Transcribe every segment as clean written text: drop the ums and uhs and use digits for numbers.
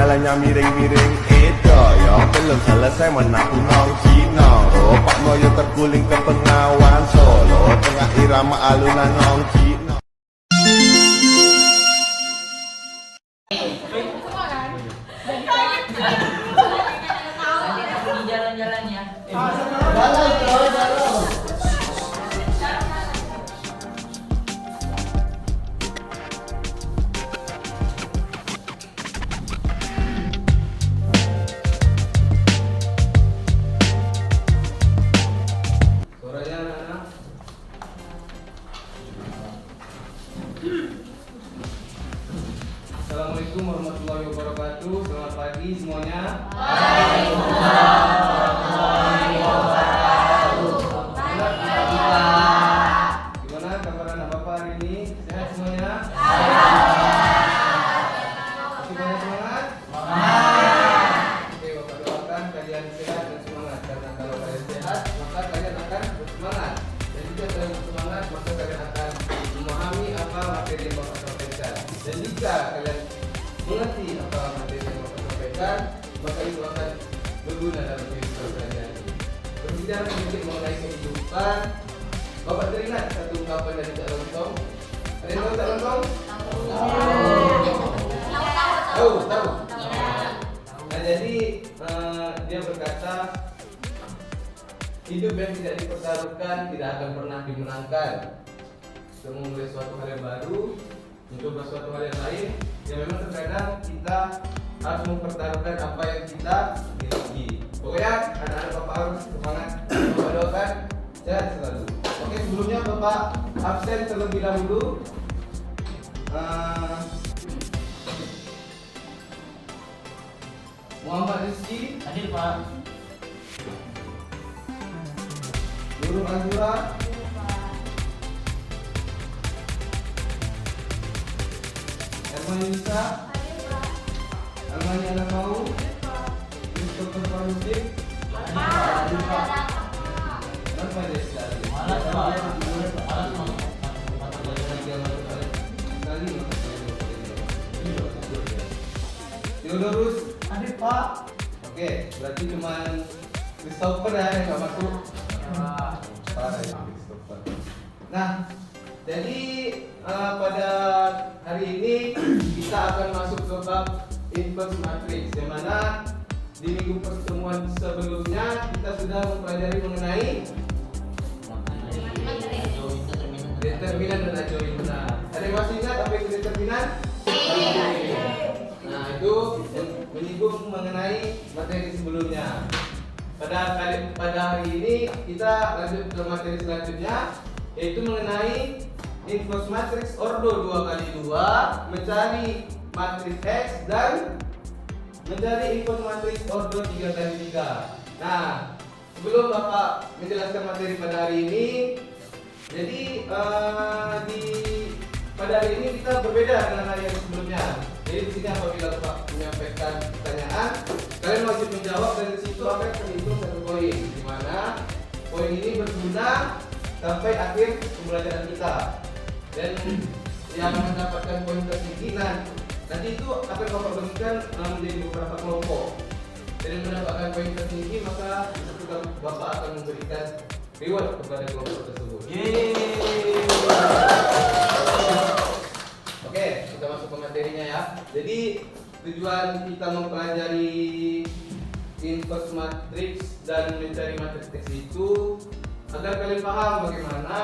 jalannya miring-miring. Itu yo belum selesai menang Cino. Pak Moyo terguling ke Bengawan Solo, tengah irama alunan nong Cino. Jalan-jalan ya. Suaranya anak-anak. Assalamualaikum warahmatullahi wabarakatuh. Selamat pagi semuanya. Gimana kabar anak bapak hari ini? Sehat semuanya? Masih banyak semangat? Oke, bapak doakan kalian sehat dan semangat. Karena kalau kalian sehat, maka kalian akan bersemangat. Dan jika kalian bersemangat, maka kalian akan memahami apa materi yang bapak sampaikan. Dan jika kalian mengerti apa materi yang bapak sampaikan, maka itu akan berguna dalam kehidupan kalian. Berbicara sedikit mengenai kehidupan, bapak teringat satu ungkapan dari Cak Lontong. Ada yang tahu Cak Lontong? Tahu. Nah jadi dia berkata, hidup yang tidak dipertaruhkan tidak akan pernah dimenangkan. Kita memulai suatu hal yang baru, mencoba suatu hal yang lain. Ya memang terkadang kita harus mempertaruhkan apa yang kita miliki. Pokoknya anak-anak bapak harus semangat. Bapak doakan sehat selalu. Oke, sebelumnya bapak absen terlebih dahulu. Muhammad Rizky Hadir Pak. Nurul Azura, Erma Yunisa, Almani Alamau, Christopher Farusik, Kenapa dia sekali? Malas Pak. Theodorus hadir Pak. Oke, berarti cuman Christopher ya yang nggak masuk. Parah ya Christopher. Nah, jadi pada hari ini kita akan masuk ke bab inverse matrix, yang mana di minggu pertemuan sebelumnya kita sudah mempelajari mengenai determinan dan adjoint. Nah, ada yang masih ingat apa itu determinan? Nah, itu menyinggung mengenai materi sebelumnya. Pada hari ini kita lanjut ke materi selanjutnya, yaitu mengenai inverse matrix ordo 2x2, mencari matriks X dan mencari inverse matrix ordo 3x3. Nah, sebelum Bapak menjelaskan materi pada hari ini, jadi pada hari ini kita berbeda dengan hari yang sebelumnya. Jadi di sini apabila Bapak menyampaikan pertanyaan, kalian wajib menjawab dan di situ akan terhitung satu poin, di mana poin ini berguna sampai akhir pembelajaran kita. Dan yang mendapatkan poin tertinggi nanti itu akan Bapak bagikan menjadi beberapa kelompok. Dan yang mendapatkan poin tertinggi maka itu Bapak akan memberikan reward kepada kelompok tersebut. Oke, kita masuk ke materinya ya. Jadi tujuan kita mempelajari inverse matrix dan mencari matriks X itu agar kalian paham bagaimana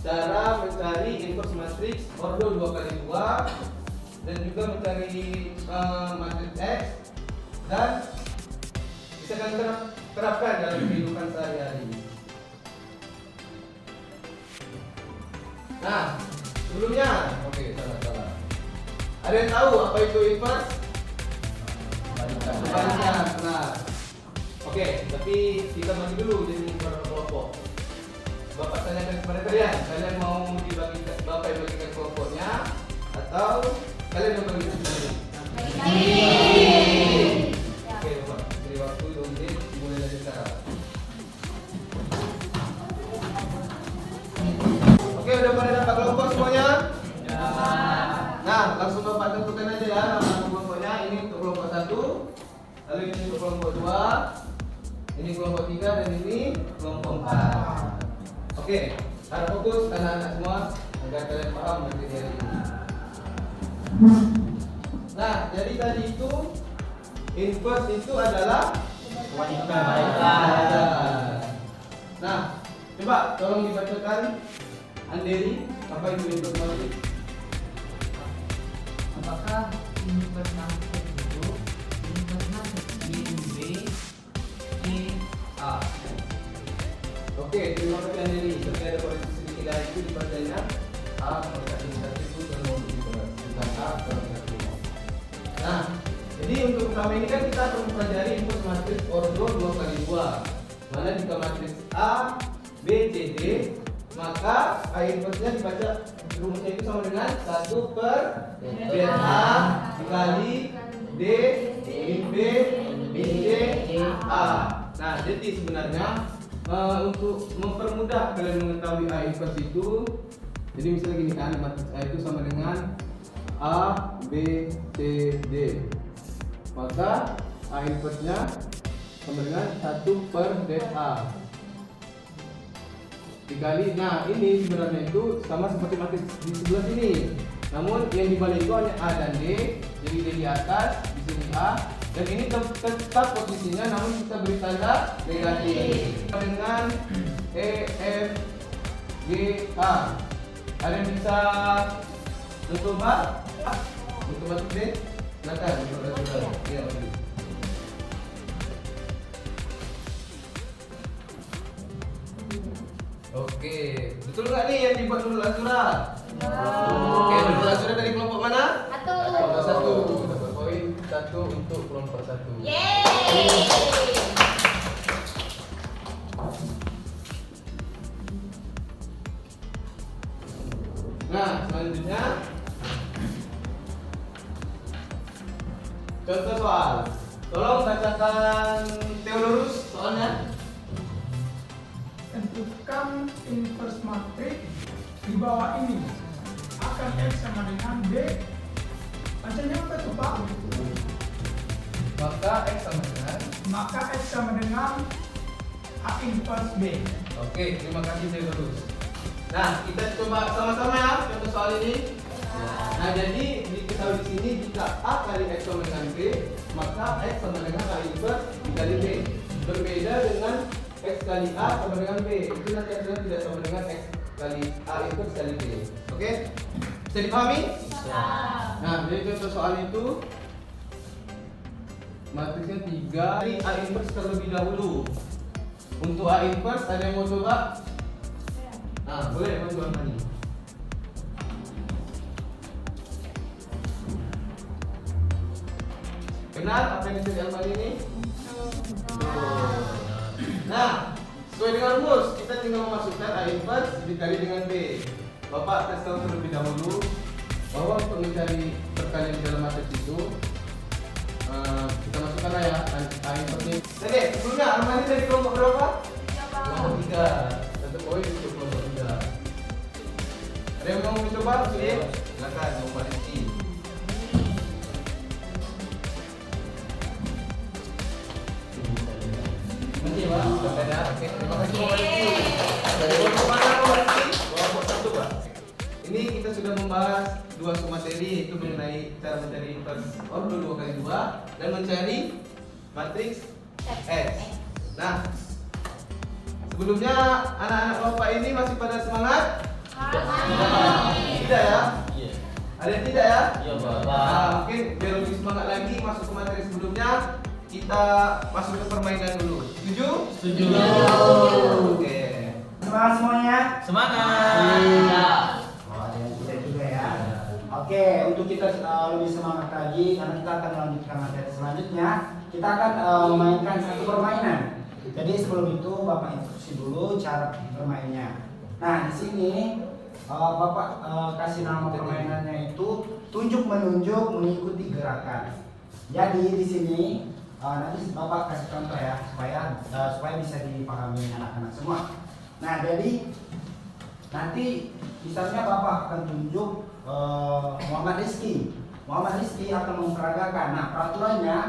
cara mencari inverse matrix ordo 2x2 dan juga mencari matriks X dan bisa kalian terapkan dalam kehidupan sehari-hari. Nah, sebelumnya, salah. Ada yang tahu apa itu inverse? Kebalikan. Nah, oke, tapi kita bagi dulu jadi beberapa kelompok. Bapak tanyakan kepada kalian mau dibagi Bapak yang bagikan kelompoknya atau kalian yang bagi sendiri? Oke, Bapak, beri waktu 2 menit mulai dari sekarang. Oke, udah pada dapat kelompok semuanya? Ya. Nah, langsung Bapak tentukan aja ya nama kelompoknya. Ini untuk kelompok 1 lalu ini untuk kelompok 2, ini kelompok 3, dan ini kelompok 4. Oke, harap fokus anak-anak semua agar kalian paham materi hari ini. Nah, jadi tadi itu inverse itu adalah kebalikan. Nah, coba tolong dibacakan Anderi, apa itu inverse matrix? Apakah inverse matrix itu inverse matrix B A? Oke, terima kasih Anderi. Tapi ada koreksi sedikit dari itu dibacanya A maka inverse itu terlalu bukan A kalau satu. Nah, jadi untuk pertama ini kan kita akan mempelajari inverse matrix ordo 2x2. Mana jika matriks A, B, C, D, maka A inverse-nya dibaca rumusnya itu sama dengan 1 per beta A dikali D min B min C A. Nah, jadi sebenarnya untuk mempermudah kalian mengetahui A inverse itu, jadi misalnya gini kan, matriks A itu sama dengan A, B, C, D. Maka A inverse-nya sama dengan 1 per beta dikali, nah ini sebenarnya itu sama seperti matriks di sebelah sini, namun yang dibalik itu hanya A dan D. Jadi D di atas, di sini A, dan ini tetap posisinya namun kita beri tanda negatif dengan E, F, G, H. Ada yang bisa mencoba untuk matriks D? Silakan, saudara-saudara. Ya, oke, betul nggak nih yang dibuat dulu Azura? Oke, dulu Azura dari kelompok mana? Kelompok 1. Dapat poin 1 untuk kelompok 1. Yeay! Nah, selanjutnya contoh soal. Tolong bacakan Theodorus soalnya. Tentukan inverse matrix di bawah ini. Akan X sama dengan B. Bacanya apa tuh Pak? Maka X sama dengan. Maka X sama dengan A inverse B. Oke, terima kasih Theodorus. Nah, kita coba sama-sama ya contoh soal ini. Nah, jadi diketahui di sini jika A kali X sama dengan B, maka X sama dengan A inverse dikali B. Berbeda dengan X kali A sama dengan B, itu nanti adalah tidak sama dengan X kali A inverse kali B. Oke? Bisa dipahami? Bisa. Nah, jadi contoh soal itu matriksnya 3 dari A inverse terlebih dahulu. Untuk A inverse ada yang mau coba? Nah, boleh bantu Amani. Benar apa yang disebut Amani ini? Nah, sesuai dengan rumus, kita tinggal memasukkan A inverse dikali dengan B. Bapak tes tahu terlebih dahulu bahwa untuk mencari perkalian di dalam matriks itu kita masukkan ya A inverse ini. Jadi, sebelumnya Armani dari kelompok berapa? Kelompok 3. Satu poin untuk kelompok 3. Ada yang mau mencoba? Sulit? Silakan, Bapak Rizky. Nanti Pak, sudah ada. Oke, terima kasih Bapak Rizky. Dari kelompok mana Bapak Rizky? Kelompok 1 Pak. Ini kita sudah membahas 2 materi, yaitu mengenai cara mencari inverse ordo 2x2 dan mencari matriks S. Nah, sebelumnya anak-anak Bapak ini masih pada semangat? Tidak ya? Ada yang tidak ya? Iya, Pak. Nah, mungkin biar lebih semangat lagi masuk ke materi sebelumnya, kita masuk ke permainan dulu. Setuju? Setuju. Oke. Semangat semuanya. Semangat. Oh, ada yang tidak juga ya. Oke, untuk kita lebih semangat lagi karena kita akan melanjutkan materi selanjutnya. Kita akan memainkan satu permainan. Jadi sebelum itu Bapak instruksi dulu cara bermainnya. Nah, di sini Bapak kasih nama permainannya itu tunjuk menunjuk mengikuti gerakan. Jadi di sini nanti Bapak kasih contoh ya supaya bisa dipahami anak-anak semua. Nah, jadi nanti misalnya Bapak akan tunjuk Muhammad Rizky. Muhammad Rizky akan memperagakan. Nah, peraturannya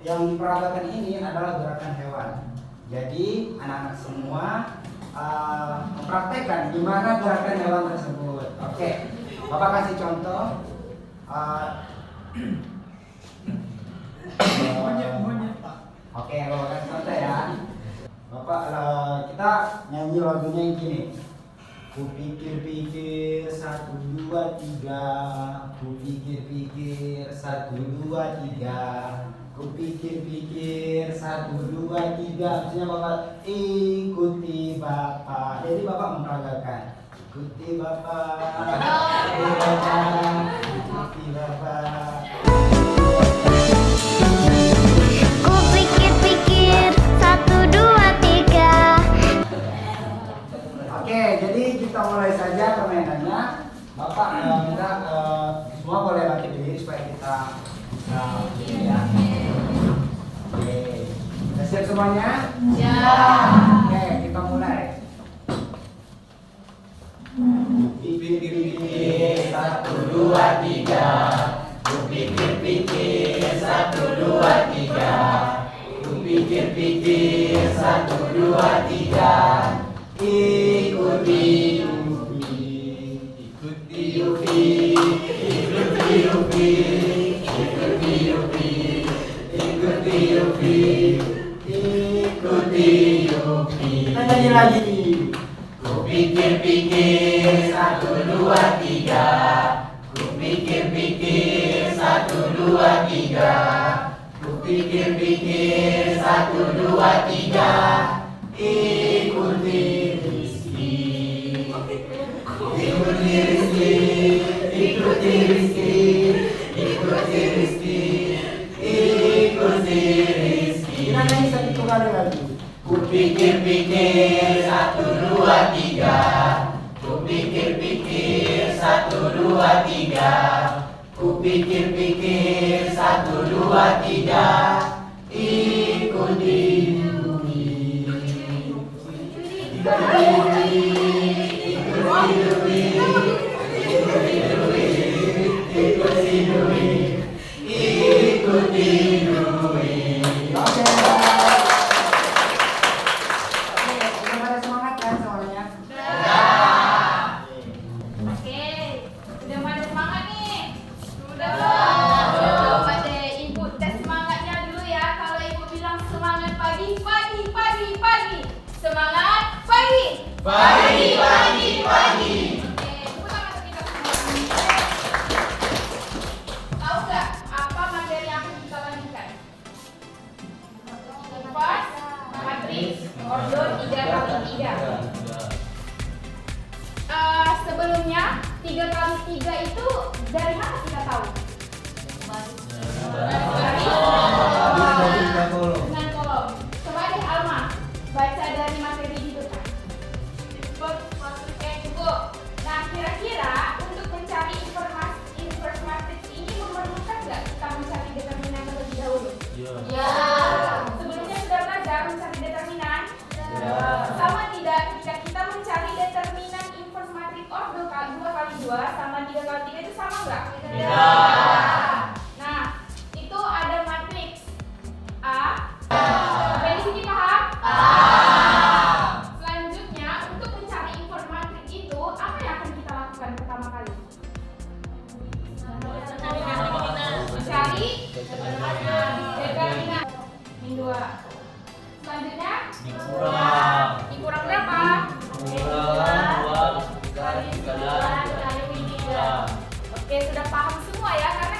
yang diperagakan ini adalah gerakan hewan. Jadi anak-anak semua mempraktekkan gimana gerakan hewan tersebut. Oke, Bapak kasih contoh. Monyet Pak. Oke, Bapak kasih contoh ya. Bapak, kita nyanyi lagunya yang gini. Kupikir-pikir 1, 2, 3. Kupikir-pikir 1, 2, 3. Kupikir-pikir 1, 2, 3. Maksudnya Bapak ikuti Bapak. Jadi Bapak memperagakan. Ikuti Bapak. Ikuti Bapak. Ikuti Bapak. Kupikir-pikir 1, 2, 3. Oke, jadi kita mulai saja permainannya. Bapak minta semua boleh bangkit berdiri supaya kita bisa ya. Oke, sudah siap semuanya? Oke, kita mulai. Kupikir-pikir 1, 2, 3. Kupikir-pikir 1, 2, 3. Kupikir-pikir 1, 2, 3. Ikuti Yupi, ikuti Yupi, ikuti Yupi, ikuti Yupi, ikuti Yupi. Kita nyanyi lagi. Kupikir-pikir 1, 2, 3. Kupikir-pikir 1, 2, 3. Kupikir-pikir 1, 2, 3. Ikuti Rizky, ikuti Rizky, ikuti Rizky, ikuti Rizky, ikuti Rizky. Kita nyanyi satu kali lagi. Kupikir-pikir 1, 2, 3. Kupikir-pikir 1, 2, 3. Kupikir-pikir 1, 2, 3. Ikuti sebelumnya 3 kali 3 itu dari mana kita tahu? Dengan kolom. Coba deh Alma baca dari materi itu kan. Cukup. Nah kira-kira untuk mencari inverse matrix ini memerlukan nggak kita mencari determinan terlebih dahulu? Ya. Sebelumnya sudah belajar mencari determinan? Sama tidak jika kita mencari determinan inverse matrix ordo 2 kali 2 sama 3 kali 3 itu sama nggak? Ya. Nah, itu ada matriks A. Sampai di sini paham? Selanjutnya, untuk mencari inverse matrix itu, apa yang akan kita lakukan pertama kali? Mencari determinan min 2. Selanjutnya? Dikurang berapa? Oke, sudah paham semua ya, karena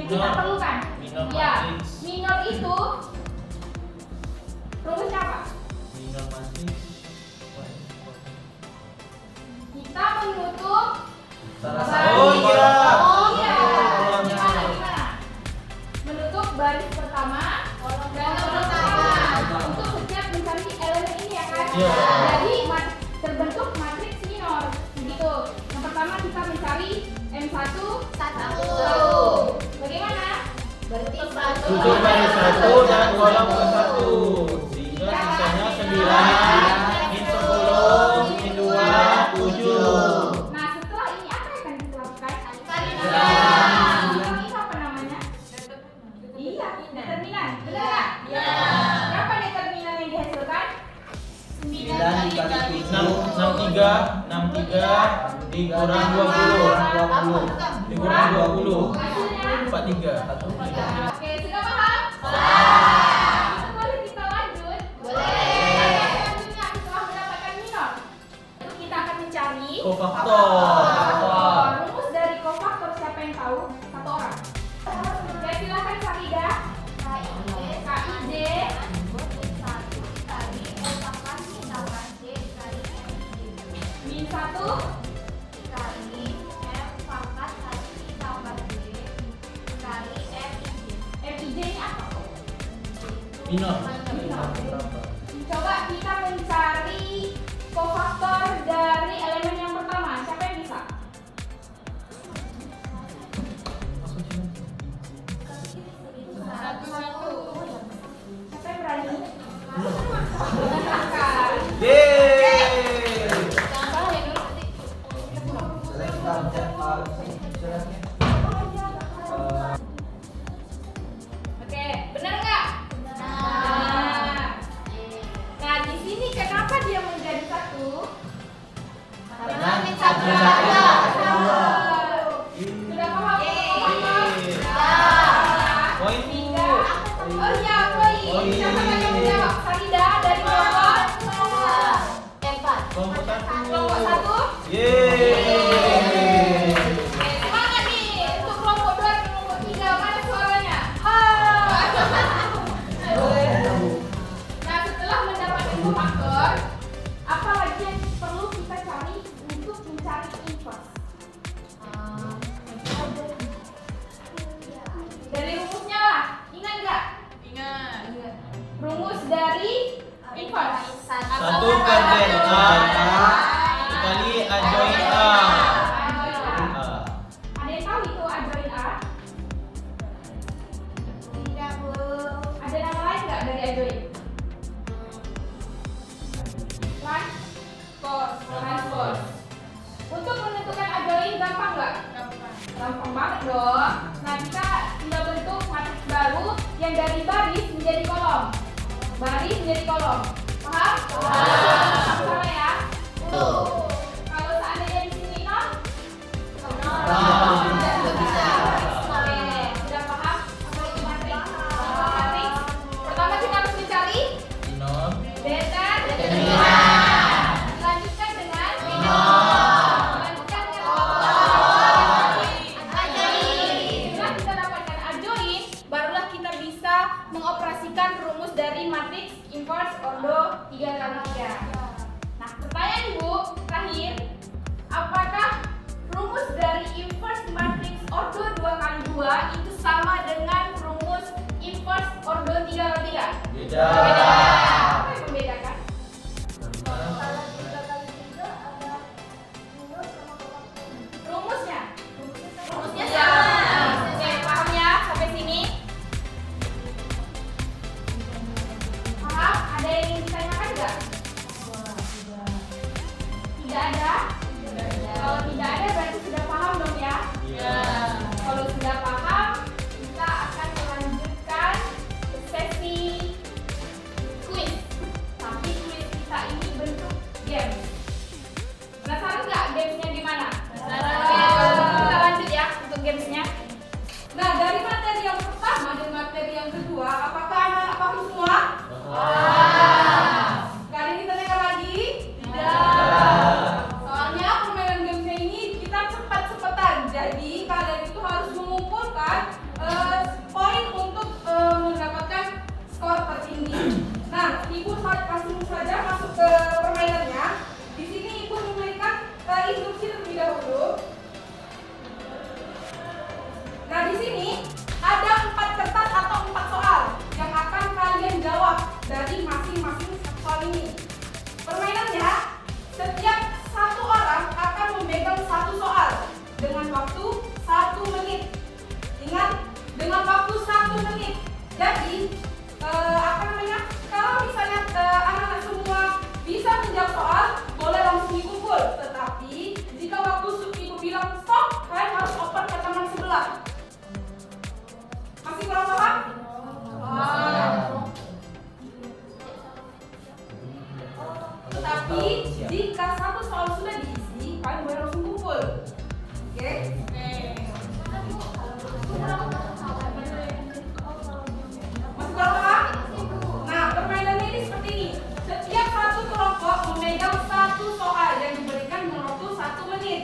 kita perlukan. Minor Ya, matrix. minor itu rumusnya apa? Minor matrix. Kita menutup Oh iya. Oh iya. Gimana? Menutup baris pertama dan pertama untuk setiap mencari elemen ini ya kan? Iya. Jadi terbentuk matriks minor. Begitu. Yang pertama kita mencari M1 1. Bagaimana? Berarti Tujuh baris 1 dan kolom ke 1 sehingga sisanya 9, min 10, min 2, 7. Nah, setelah ini apa yang akan kita lakukan? Ini apa namanya? Iya, determinan. Benar nggak? Iya. Berapa determinan yang dihasilkan? 9 dikali 63 dikurang 20 dikurang 20 Hasilnya? 43. Oke, sudah paham? Kita boleh kita lanjut? Boleh. Selanjutnya setelah mendapatkan minor, itu kita akan mencari Kofaktor. rumus dari kofaktor. Siapa yang tahu? Satu orang. Oke, silakan Farida. KIJ. Min 1. FIJ ini apa? Minor. Coba kita mencari kofaktor dari elemen yang pertama. Siapa yang bisa? Siapa yang berani? Yeay. Oke, benar nggak? Benar. Nah, di sini kenapa dia menjadi satu? Karena min satu. Sudah paham? Poin. Oh iya, poin. Siapa yang menjawab? Farida dari kelompok Kelompok 1. kelompok 1. Yeay. Semangat nih untuk kelompok 2 dan kelompok 3. Mana suaranya? Nah, setelah mendapatkan kofaktor, apa lagi yang perlu kita cari untuk mencari inverse? Dari rumusnya lah, ingat nggak? Ingat. Rumus dari inverse. 1 per delta dikali adjoin A. Ada yang tahu itu adjoin A? Ada nama lain nggak dari adjoin? Transpose. Untuk menentukan adjoin gampang nggak? Gampang banget dong. Nah, kita tinggal bentuk matriks baru yang dari baris menjadi kolom. Baris menjadi kolom. Paham? Paham. Sama ya? Kalau seandainya di sini 0? Tidak bisa. Oke, sudah paham? Apa itu matriks? Matriks. Pertama kita harus mencari Minor. determinan. Dilanjutkan dengan dilanjutkan dengan adjoin. Setelah kita dapatkan adjoin, barulah kita bisa mengoperasikan rumus dari matriks inverse ordo 3x3. Nah, pertanyaan Ibu terakhir, apakah rumus dari inverse matriks ordo 2x2 itu sama dengan rumus inverse ordo 3x3? Beda. Apa yang membedakan? Rumusnya? Rumusnya sama. Oke, paham ya sampai sini? Paham? Ada yang ingin ditanyakan nggak? Tidak ada? Kalau tidak ada berarti sudah paham dong ya? Kalau sudah paham, kita akan melanjutkan ke sesi quiz. Jika satu soal sudah diisi, kalian boleh langsung kumpul. Oke? Masih kurang paham? Nah, permainannya ini seperti ini. Setiap satu kelompok memegang satu soal yang diberikan dengan waktu 1 menit.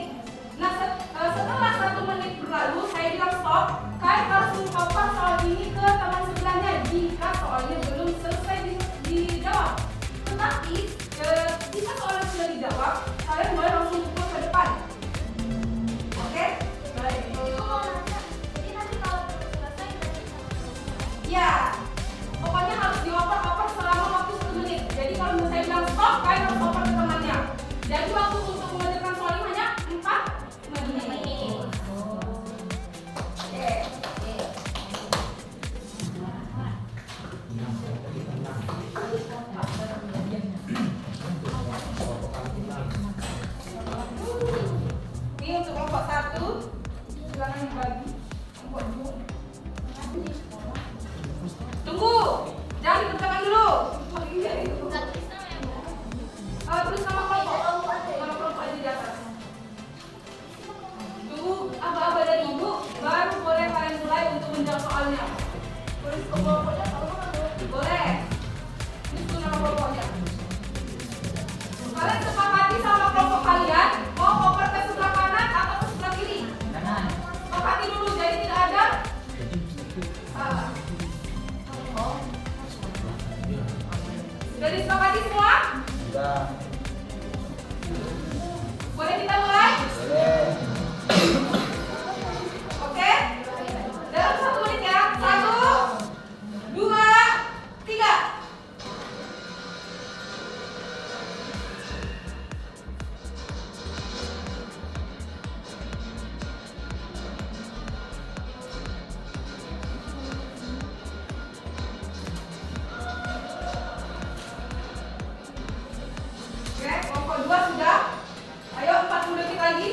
Nah, setelah 1 menit berlalu, saya bilang stop. Kalian harus mengungkapkan soal ini ke teman sebelahnya jika soalnya belum selesai dijawab. Tetapi jika soalnya sudah dijawab, kalian boleh langsung pukul ke depan. Oke? Baik. Ya, pokoknya harus dioper-oper selama waktu 1 menit. Jadi kalau saya bilang stop, kalian harus oper ke temannya. Jadi waktu untuk mengerjakan soal ini hanya 4 menit. Oke. Ini untuk kelompok 1. Silakan dibagi. Kelompok 2. Tunggu, jangan dikerjakan dulu. Terus nama kelompok aja di atas. Tunggu, aba-aba dari ibu, baru boleh kalian mulai untuk menjawab soalnya. Boleh. Itu nama kelompoknya. Kalian sepakati sama kelompok kalian, mau oper ke sebelah kanan atau ke sebelah kiri? Kanan. Sepakati dulu, jadi tidak ada salah. Sudah disepakati semua? Sudah. Boleh kita mulai? Boleh. Oke? Dalam 1 menit ya. 1, 2, 3. Oke, kelompok 2 sudah. Ayo 40 detik lagi.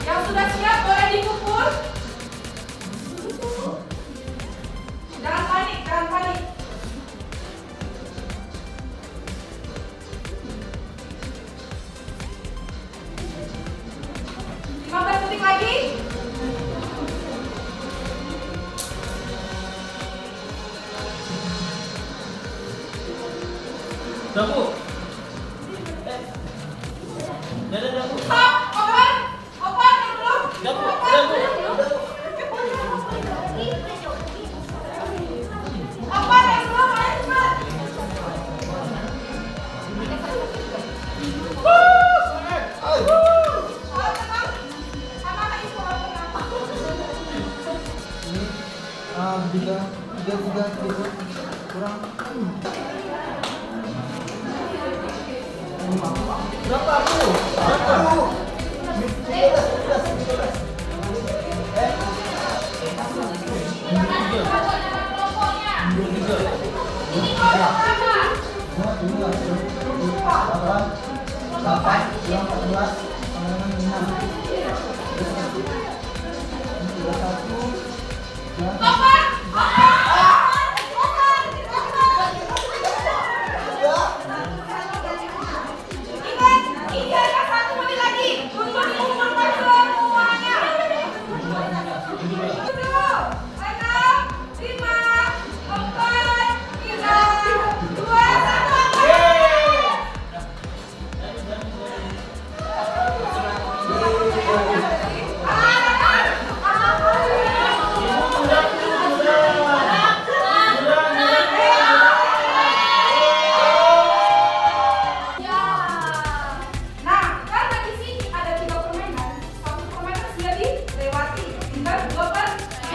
Yang sudah siap boleh dipukul. Jangan panik, jangan panik. 15 detik lagi. Dapu. Dapu. Stop, open, open yang belum. Dapu. Open yang belum, ayo cepat. Kalau tenang, anak-anak ibu kalau tenang. Tiga kurang. Berapa aku? Ini kelompok pertama. 1 menit lagi untuk mengumpulkan semuanya. 7, 6, 5, 4, 3, 2, 1. Nah, karena di sini ada 3 permainan, 1 permainan sudah dilewati, tinggal 2 permainan.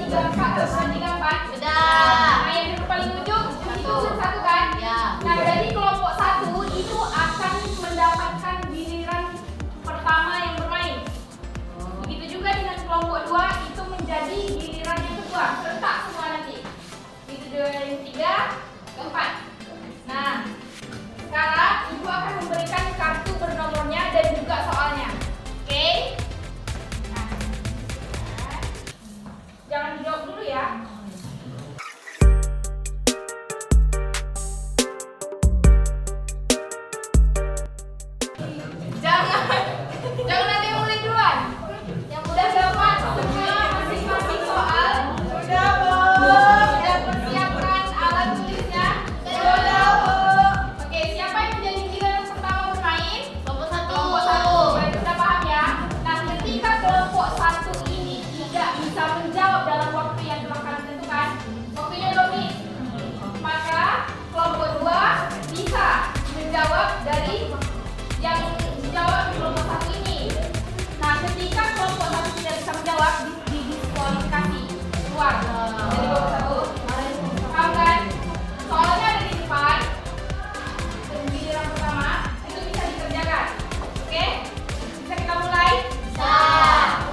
4. Nah, yang di paling ujung itu 1 kan? Nah, jadi kelompok 1 itu akan mendapatkan giliran pertama yang bermain. Begitu juga dengan kelompok 2 itu menjadi giliran yang kedua, serentak semua nanti. Begitu juga yang 3, keempat. Nah, sekarang ibu akan memberikan kartu bernomornya dan juga soalnya. Oke? Nah, jangan dijawab dulu ya. Jangan ada yang mulai duluan. Yang udah dapat semua masing-masing soal. Sudah, Bu. Sudah persiapkan alat tulisnya. Sudah, Bu. Oke, siapa yang menjadi giliran pertama bermain? Kelompok 1. Baik, sudah paham ya? Nah, ketika kelompok 1 ini tidak bisa menjawab dalam waktu yang telah kalian tentukan, waktunya 2 menit, maka kelompok 2 bisa menjawab dari yang dijawab di kelompok 1 ini. Nah, ketika kelompok 1 tidak bisa menjawab, didiskualifikasi keluar dari kelompok 1. Paham kan? Soalnya ada di depan. Giliran pertama itu bisa dikerjakan. Oke? Bisa kita mulai? Bisa.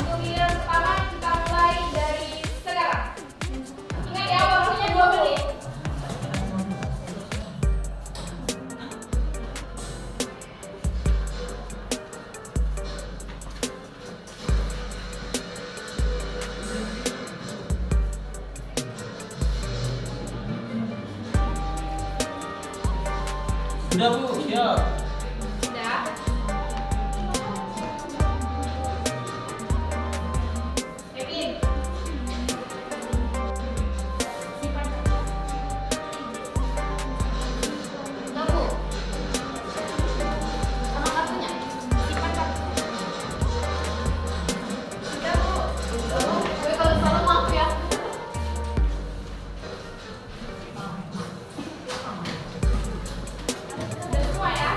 Untuk giliran pertama kita mulai dari sekarang. Ingat ya, waktunya 2 menit. Sudah, Bu, siap. Sudah. Kevin. Sudah, Bu. Sama kartunya. Simpan kartu. Sudah, Bu. Tapi kalau salah maaf ya. Sudah semua ya?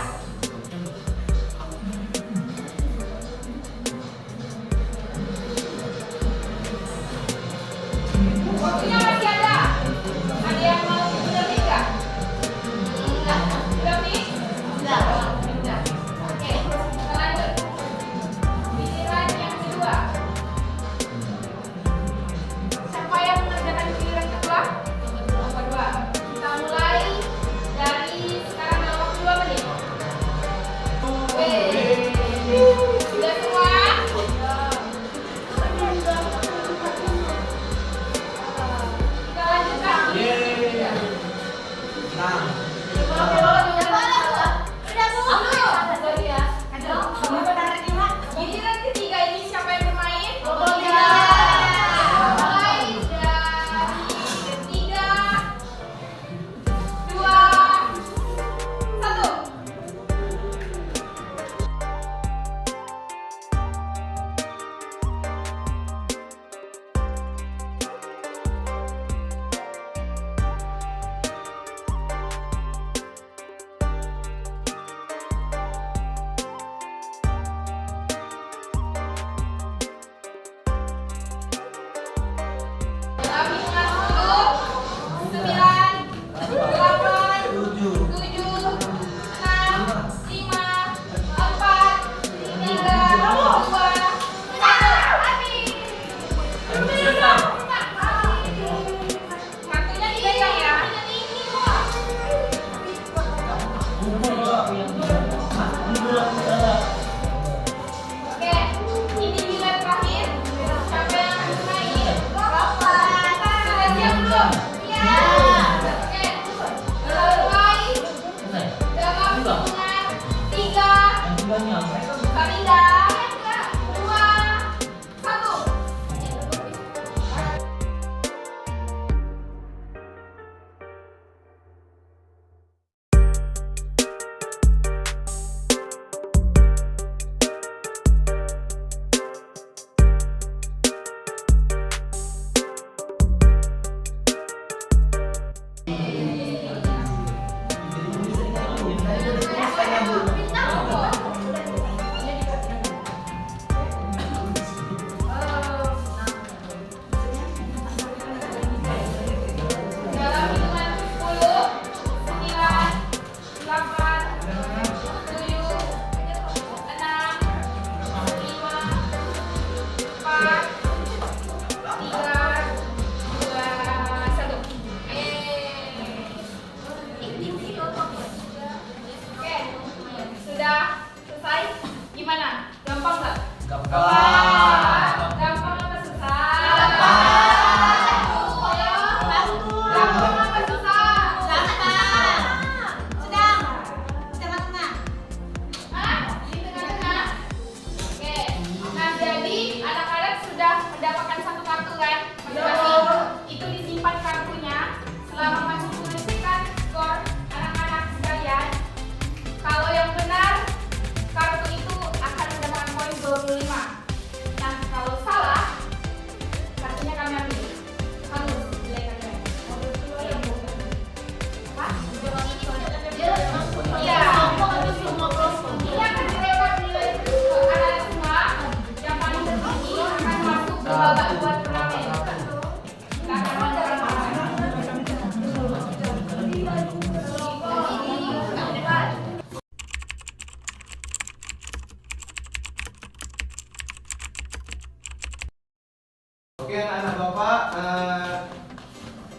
anak bapak,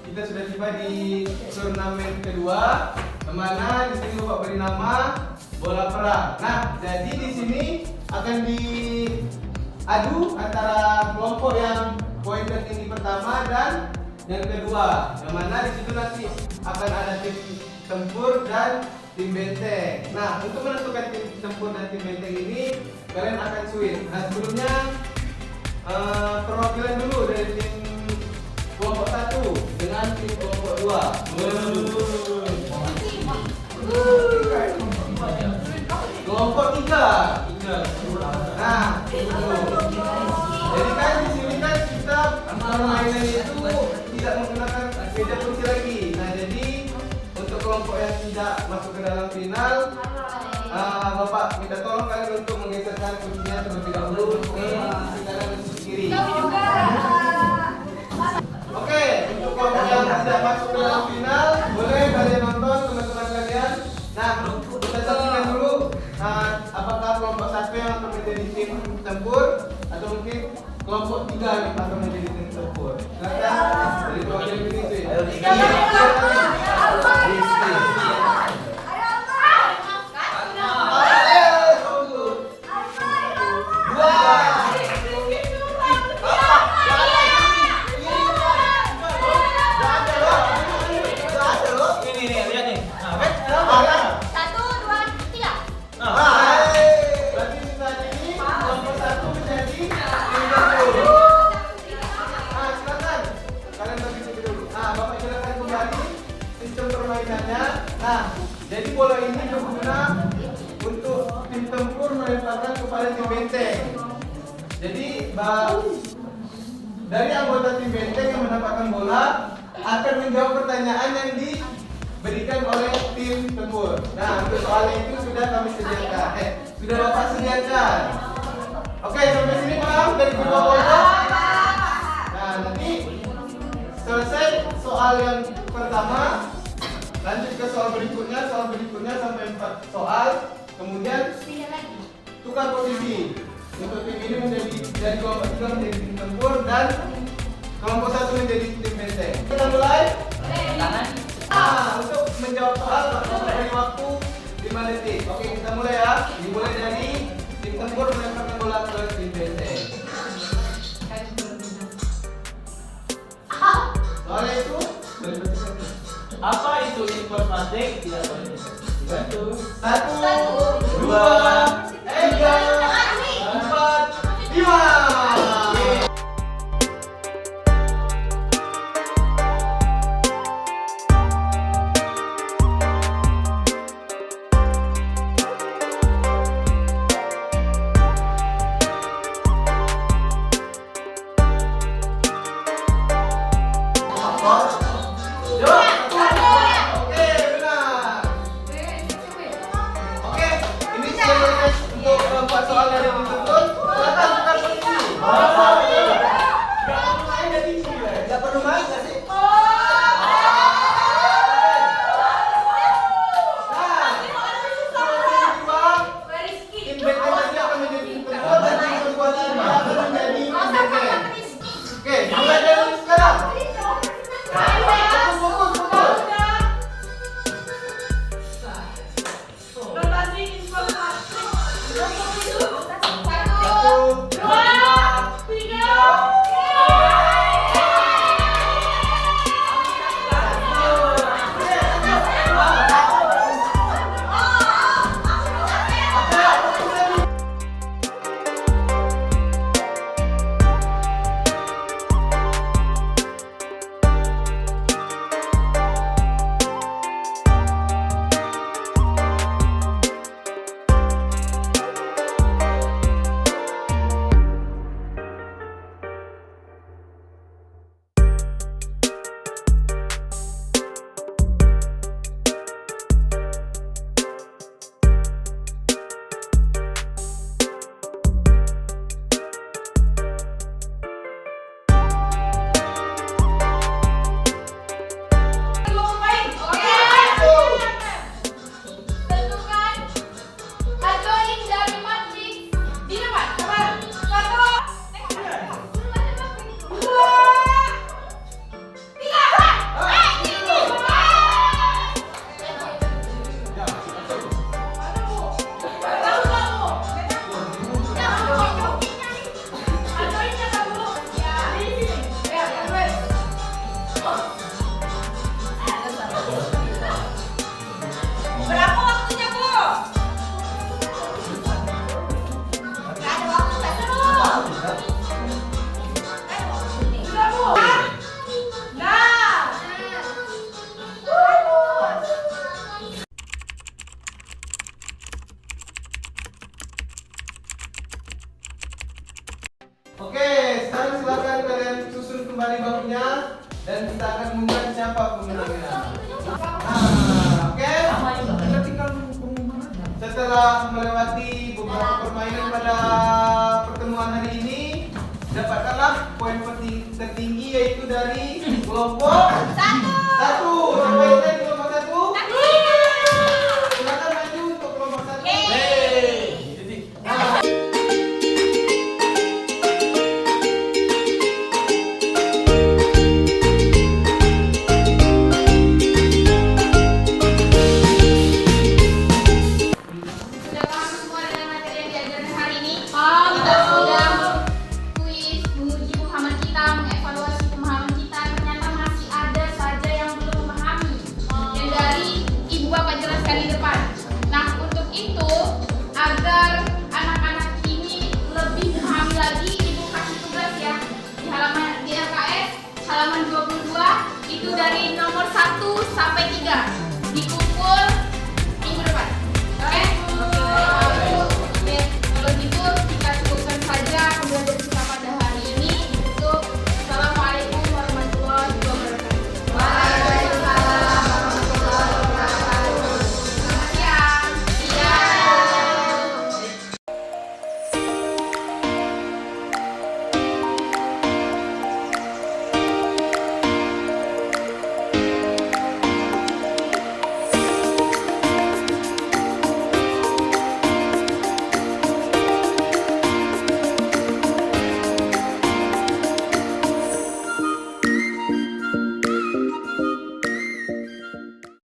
kita sudah tiba di turnamen kedua, mana di sini bapak beri nama bola perang. Nah, jadi di sini akan diadu antara kelompok yang poin tertinggi pertama dan yang kedua, yang mana di situ nanti akan ada tim tempur dan tim benteng. Nah, untuk menentukan tim tempur dan tim benteng ini kalian akan switch. Nah, sebelumnya perwakilan dulu dari tim kelompok 1 dengan tim kelompok 2. Kelompok 3. Nah, jadi kan di sini kan kita permainan itu tidak menggunakan meja kunci lagi. Nah, jadi untuk kelompok yang tidak masuk ke dalam final, Bapak minta tolong kalian untuk menggeserkan kuncinya terlebih dahulu ke sisi kanan dan sisi kiri. Oke, untuk kelompok yang tidak masuk ke dalam final, boleh kalian nonton teman-teman kalian. Nah, kita saksikan dulu apakah kelompok 1 yang akan menjadi tim tempur atau mungkin kelompok 3 yang akan menjadi tim tempur. Silakan dari perwakilan ini sih. Nah, jadi bola ini berguna untuk tim tempur melemparkan kepada tim benteng. Jadi dari anggota tim benteng yang mendapatkan bola akan menjawab pertanyaan yang diberikan oleh tim tempur. Nah, untuk soalnya itu sudah kami sediakan. Sudah Bapak sediakan. Oke, sampai sini paham dari kedua kelompok? Nah, nanti selesai soal yang pertama, lanjut ke soal berikutnya sampai 4 soal. Kemudian tukar posisi. Untuk tim ini menjadi dari kelompok 3 menjadi tim tempur dan kelompok 1 menjadi tim benteng. Kita mulai. Untuk menjawab soal beri waktu 5 detik. Oke, kita mulai ya. Dimulai dari tim tempur melemparkan bola ke tim benteng. Soalnya itu Apa itu informatik? Tidak boleh. 1, 2, 3, 4, 5. kembali bakunya dan kita akan mengumumkan siapa pemenangnya. Oke. Kita tinggal pengumuman aja. Setelah melewati beberapa permainan pada pertemuan hari ini, dapatkanlah poin tertinggi yaitu dari kelompok satu. Siapa yang dari kelompok satu? Silakan maju untuk kelompok satu. Sudah paham semua dengan materi yang diajarkan hari ini? Kita sudah kuis, menguji pemahaman kita, mengevaluasi pemahaman kita. Ternyata masih ada saja yang belum memahami. Yang dari Ibu Bapak jelaskan di depan. Nah, untuk itu, agar anak-anak ini lebih memahami lagi, Ibu kasih tugas ya. Di LKS, halaman 22, itu dari nomor 1 sampai 3. Dikumpul